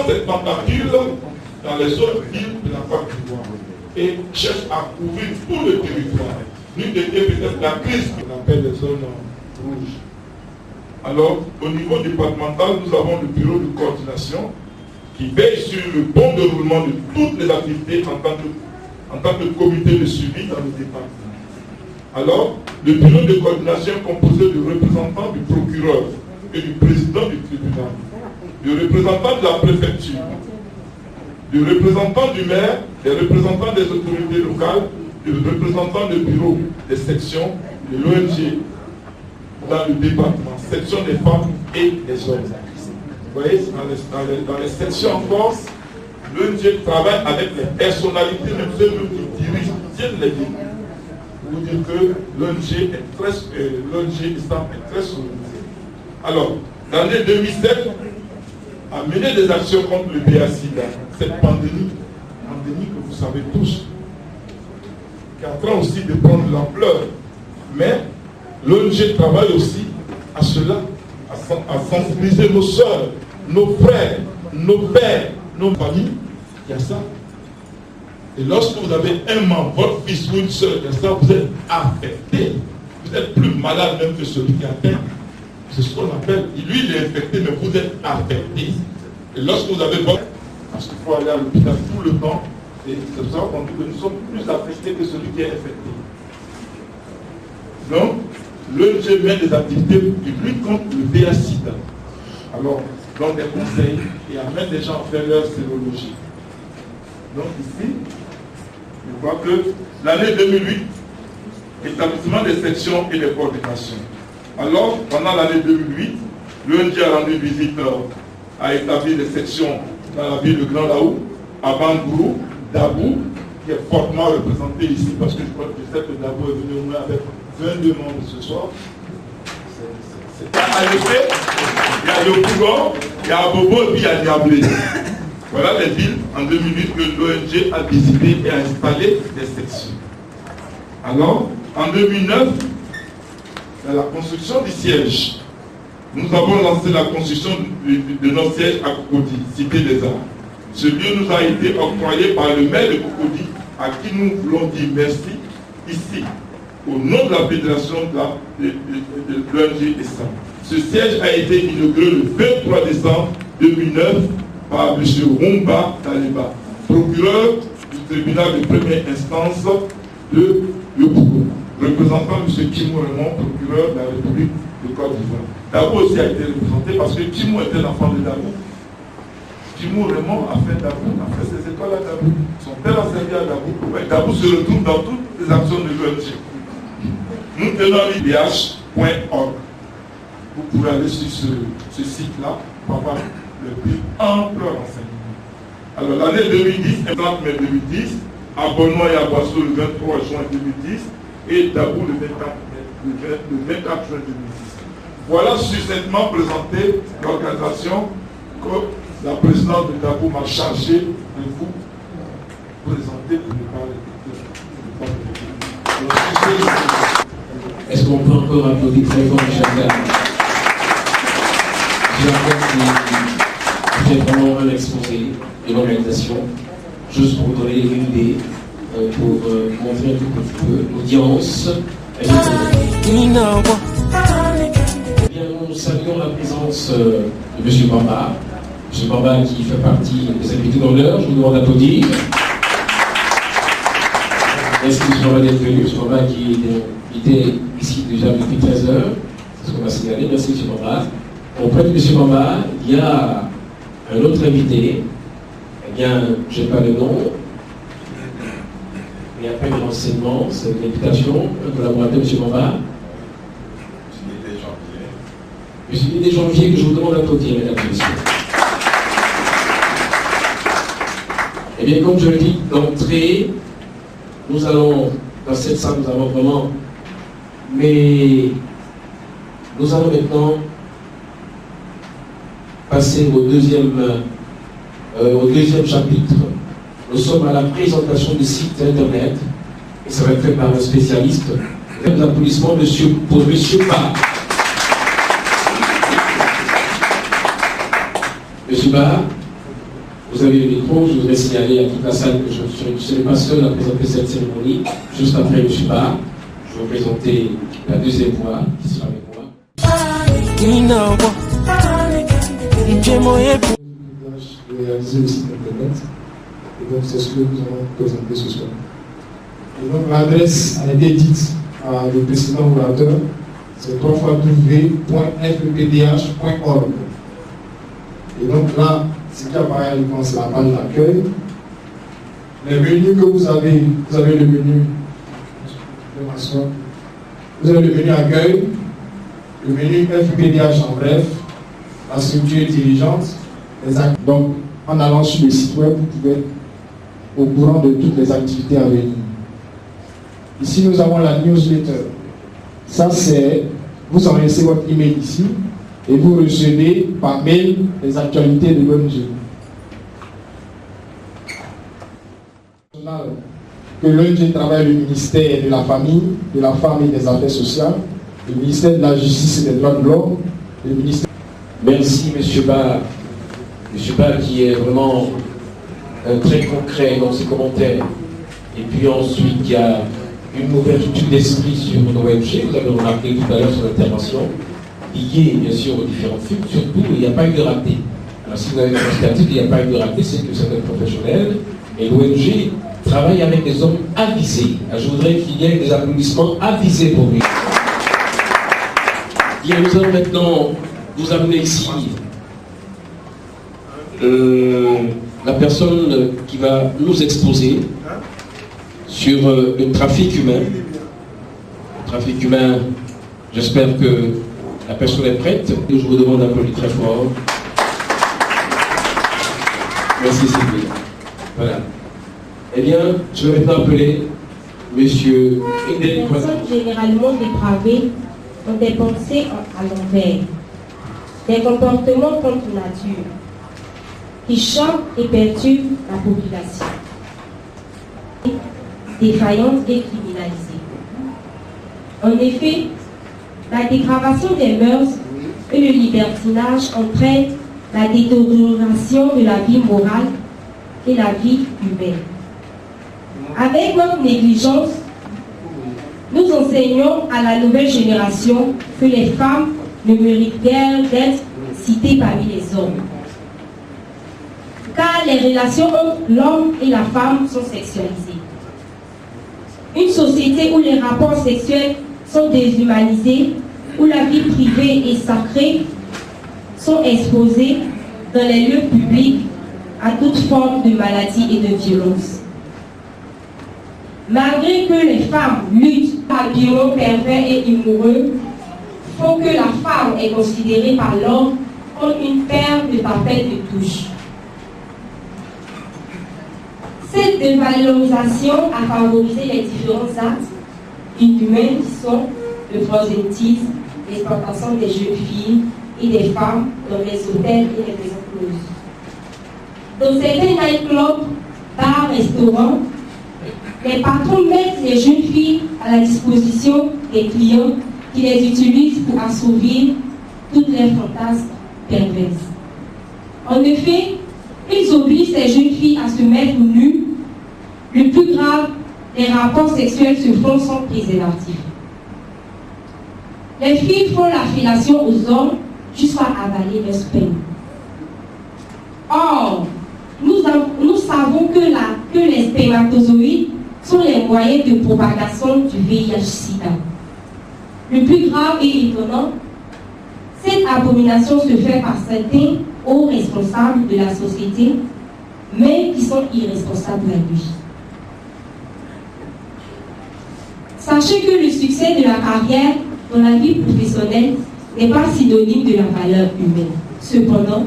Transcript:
cette tentacule dans les autres villes de la Côte d'Ivoire et cherche à couvrir tout le territoire. L'une des peut-être la crise qu'on appelle les zones rouges. Alors, au niveau départemental, nous avons le bureau de coordination qui veille sur le bon déroulement de toutes les activités en tant que comité de suivi dans le département. Alors, le bureau de coordination est composé de représentants du procureur et du président du tribunal, de représentants de la préfecture, de représentants du maire, des représentants des autorités locales, de représentants du bureau des sections de l'ONG dans le département, section des femmes et des hommes. Vous voyez, dans les sections en force, l'ONG travaille avec les personnalités, même ceux qui dirigent, qui tiennent les villes. Pour vous dire que l'ONG est très solide. Alors, l'année 2007 a mené des actions contre le VIH-Sida, cette pandémie que vous savez tous, qui est en train aussi de prendre l'ampleur. Mais l'ONG travaille aussi à cela, à sensibiliser nos soeurs, nos frères, nos pères, nos familles. Il y a ça. Et lorsque vous avez un membre, votre fils ou une soeur, il y a ça, vous êtes affecté. Vous êtes plus malade même que celui qui a atteint. C'est ce qu'on appelle, lui il est infecté, mais vous êtes affecté. Et lorsque vous avez votre... Parce qu'il faut aller à l'hôpital tout le temps, et c'est pour ça qu'on dit que nous sommes plus affectés que celui qui est infecté. Donc, l'ONG met des activités de lutte contre le VIH-Sida. Alors, donne des conseils et amène des gens à faire leur sérologie. Donc ici, je vois que l'année 2008, établissement des sections et des coordinations. Alors, pendant l'année 2008, l'ONG a rendu visite, a établi des sections dans la ville de Grand Laou, à Bangourou, Dabou, qui est fortement représenté ici, parce que je sais que Dabou est venu au moins avec 22 membres ce soir. C'est à Alépé, il y a Yopougon, il y a Abobo et puis il y a Diablé. Voilà les villes en 2008 que l'ONG a visité et a installé des sections. Alors, en 2009, dans la construction du siège, nous avons lancé la construction de notre siège à Cocody, Cité des Arts. Ce lieu nous a été octroyé par le maire de Cocody, à qui nous voulons dire merci ici, au nom de la fédération de l'ONG ESSAM. Ce siège a été inauguré le 23 décembre 2009 par M. Rumba Taliba, procureur du tribunal de première instance de Yopougon, représentant M. Kimou Raymond, procureur de la République de Côte d'Ivoire. Dabo aussi a été représenté parce que Kimou était l'enfant de Dabo. Kimou Raymond a fait Dabo, a fait ses écoles à Dabo. Son père a servi à Dabo. Dabo se retrouve dans toutes les actions de l'ONG. Nous tenons l'IDH.org. Vous pouvez aller sur ce site-là pour avoir le plus ample renseignement. Alors l'année 2010, 30 mai 2010, à Bonois et à Boisseau le 23 juin 2010 et Dabou le 24 juin 2010. Voilà succinctement présenté l'organisation que la présidente de Dabou m'a chargé de vous présenter pour nous parler. Est-ce qu'on peut encore applaudir très fort Jacques? Jacques qui fait vraiment un exposé de l'organisation, juste pour donner une idée, pour montrer un tout petit peu l'audience. Eh bien, nous saluons la présence de M. Bamba. M. Bamba qui fait partie des invités d'honneur, je vous demande d'applaudir. Merci M. Bamba d'être venu, M. Bamba qui était ici déjà depuis 13 heures, c'est ce qu'on a signalé, merci M. Bamba. Auprès de M. Bamba, il y a un autre invité, eh bien, je n'ai pas le nom, mais après le renseignement, c'est une invitation, un collaborateur, M. Bamba. M. Didier Janvier, que je vous demande d'applaudir, mesdames et messieurs. Eh bien, comme je le dis d'entrée, nous allons, dans cette salle, nous allons vraiment, mais nous allons maintenant passer au deuxième chapitre. Nous sommes à la présentation du site internet, et ça va être fait par un spécialiste. Un applaudissement pour M. Ba. Monsieur Barr, vous avez le micro. Je voudrais signaler à toute la salle que je ne serai pas seul à présenter cette cérémonie. Juste après Monsieur Barr, je vais vous présenter la deuxième voix qui sera avec moi. De réaliser le site internet. Et donc c'est ce que nous allons présenter ce soir. Et donc l'adresse a été dite par le précédent orateur, c'est www.fepdh.org. Et donc là, ce qui apparaît à l'écran, c'est la page d'accueil. Les menus que vous avez le menu. Vous avez le menu accueil, le menu FPDH en bref, la structure dirigeante, les actes. Donc, en allant sur le site web, vous pouvez être au courant de toutes les activités à venir. Ici, nous avons la newsletter. Ça, c'est, vous enregistrez votre email ici et vous recevez par mail les actualités de l'ONG. Que l'ONG travaille le ministère de la Famille, de la Femme et des Affaires sociales, le ministère de la Justice et des Droits de l'Homme, le ministère... Merci, M. Barr. M. Barr qui est vraiment très concret dans ses commentaires. Et puis ensuite, il y a une ouverture d'esprit sur nos ONG. Vous avez remarqué tout à l'heure sur l'intervention, liée bien sûr aux différents films. Surtout, il n'y a pas eu de raté. Alors si vous avez constaté qu'il n'y a pas eu de raté, c'est que certains professionnels et l'ONG travaillent avec des hommes avisés. Alors, je voudrais qu'il y ait des applaudissements avisés pour lui. Bien, nous allons maintenant vous amener ici la personne qui va nous exposer sur le trafic humain. Le trafic humain, j'espère que la personne est prête. Je vous demande d'applaudir très fort. Merci Sylvie. Voilà. Eh bien, je vais maintenant appeler Monsieur Edel. Les personnes généralement dépravées ont des pensées à l'envers, des comportements contre nature, qui choquent et perturbent la population, défaillante et criminalisée. En effet, la dépravation des mœurs et le libertinage entraînent la détérioration de la vie morale et la vie humaine. Avec notre négligence, nous enseignons à la nouvelle génération que les femmes ne méritent guère d'être citées parmi les hommes. Car les relations entre l'homme et la femme sont sexualisées. Une société où les rapports sexuels sont déshumanisés, où la vie privée et sacrée sont exposées dans les lieux publics à toute forme de maladie et de violence. Malgré que les femmes luttent par bilan pervers et immoraux, faut que la femme est considérée par l'homme comme une paire de papels de touche. Cette dévalorisation a favorisé les différents actes inhumains qui sont le prosélytisme, l'exploitation des jeunes filles et des femmes dans les hôtels et les maisons closes. Dans certains nightclubs, bars, restaurants, les patrons mettent les jeunes filles à la disposition des clients qui les utilisent pour assouvir toutes leurs fantasmes perverses. En effet, ils obligent ces jeunes filles à se mettre nues. Le plus grave, les rapports sexuels se font sans préservatif. Les filles font la fellation aux hommes jusqu'à avaler leur sperme. Or, nous savons que les spermatozoïdes sont les moyens de propagation du VIH-Sida. Le plus grave et étonnant, cette abomination se fait par certains hauts responsables de la société, mais qui sont irresponsables à lui. Sachez que le succès de la carrière dans la vie professionnelle n'est pas synonyme de la valeur humaine. Cependant,